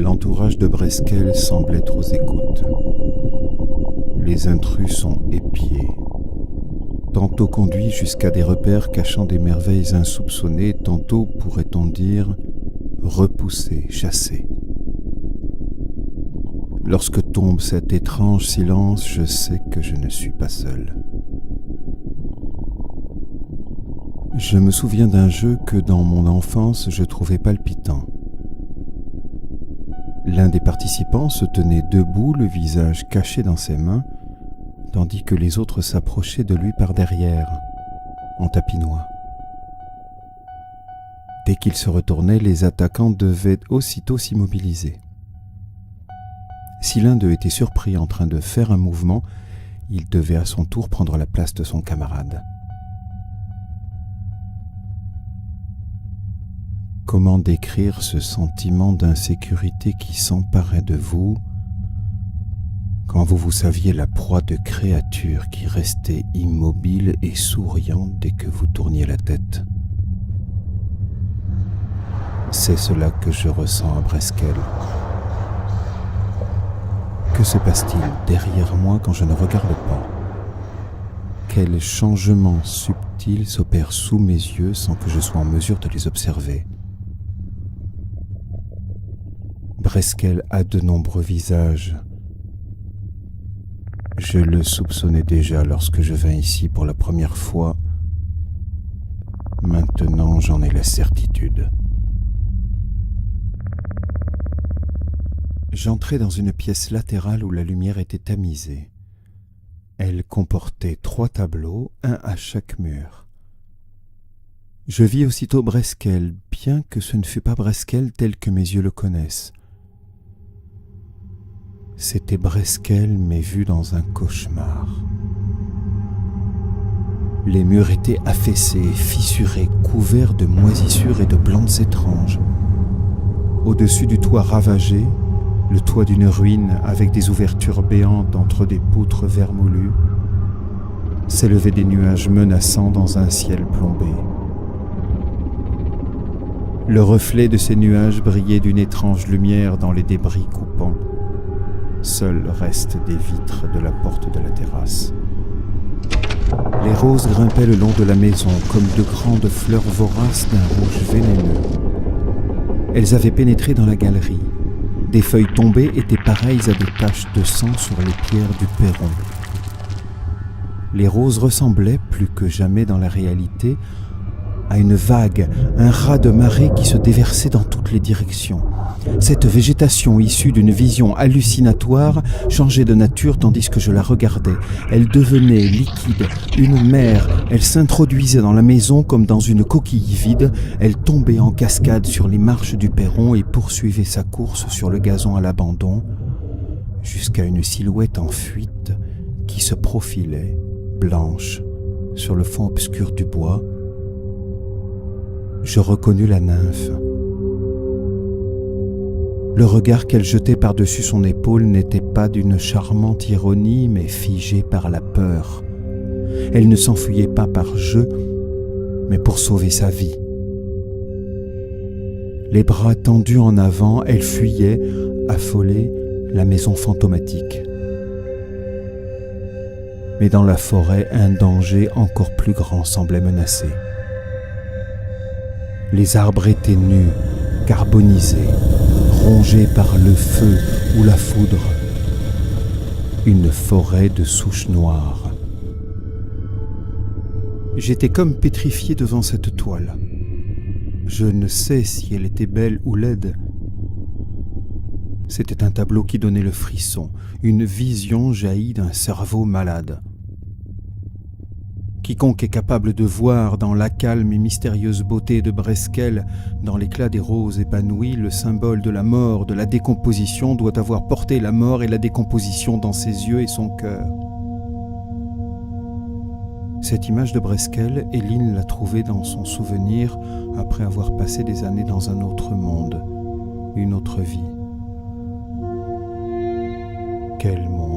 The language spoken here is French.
L'entourage de Breskel semble être aux écoutes. Les intrus sont épiés, tantôt conduits jusqu'à des repères cachant des merveilles insoupçonnées, tantôt, pourrait-on dire, repoussés, chassés. Lorsque tombe cet étrange silence, je sais que je ne suis pas seul. Je me souviens d'un jeu que dans mon enfance je trouvais palpitant. L'un des participants se tenait debout, le visage caché dans ses mains, tandis que les autres s'approchaient de lui par derrière, en tapinois. Dès qu'il se retournait, les attaquants devaient aussitôt s'immobiliser. Si l'un d'eux était surpris en train de faire un mouvement, il devait à son tour prendre la place de son camarade. Comment décrire ce sentiment d'insécurité qui s'emparait de vous quand vous saviez la proie de créatures qui restaient immobiles et souriantes dès que vous tourniez la tête? C'est cela que je ressens à Breskel. Que se passe-t-il derrière moi quand je ne regarde pas? Quels changements subtils s'opèrent sous mes yeux sans que je sois en mesure de les observer? Breskel a de nombreux visages. Je le soupçonnais déjà lorsque je vins ici pour la première fois. Maintenant, j'en ai la certitude. J'entrai dans une pièce latérale où la lumière était tamisée. Elle comportait 3 tableaux, un à chaque mur. Je vis aussitôt Breskel, bien que ce ne fût pas Breskel tel que mes yeux le connaissent. C'était Breskel, mais vu dans un cauchemar. Les murs étaient affaissés, fissurés, couverts de moisissures et de plantes étranges. Au-dessus du toit ravagé, le toit d'une ruine avec des ouvertures béantes entre des poutres vermoulues, s'élevaient des nuages menaçants dans un ciel plombé. Le reflet de ces nuages brillait d'une étrange lumière dans les débris coupants. Seul reste des vitres de la porte de la terrasse. Les roses grimpaient le long de la maison comme de grandes fleurs voraces d'un rouge vénéneux. Elles avaient pénétré dans la galerie. Des feuilles tombées étaient pareilles à des taches de sang sur les pierres du perron. Les roses ressemblaient, plus que jamais dans la réalité, à une vague, un raz de marée qui se déversait dans toutes les directions. Cette végétation issue d'une vision hallucinatoire changeait de nature tandis que je la regardais. Elle devenait liquide, une mer. Elle s'introduisait dans la maison comme dans une coquille vide. Elle tombait en cascade sur les marches du perron et poursuivait sa course sur le gazon à l'abandon jusqu'à une silhouette en fuite qui se profilait, blanche, sur le fond obscur du bois. Je reconnus la nymphe. Le regard qu'elle jetait par-dessus son épaule n'était pas d'une charmante ironie, mais figé par la peur. Elle ne s'enfuyait pas par jeu, mais pour sauver sa vie. Les bras tendus en avant, elle fuyait, affolée, la maison fantomatique. Mais dans la forêt, un danger encore plus grand semblait menacer. Les arbres étaient nus, carbonisés, rongés par le feu ou la foudre. Une forêt de souches noires. J'étais comme pétrifié devant cette toile. Je ne sais si elle était belle ou laide. C'était un tableau qui donnait le frisson, une vision jaillie d'un cerveau malade. Quiconque est capable de voir dans la calme et mystérieuse beauté de Breskel, dans l'éclat des roses épanouies, le symbole de la mort, de la décomposition, doit avoir porté la mort et la décomposition dans ses yeux et son cœur. Cette image de Breskel, Éline l'a trouvée dans son souvenir après avoir passé des années dans un autre monde, une autre vie. Quel monde!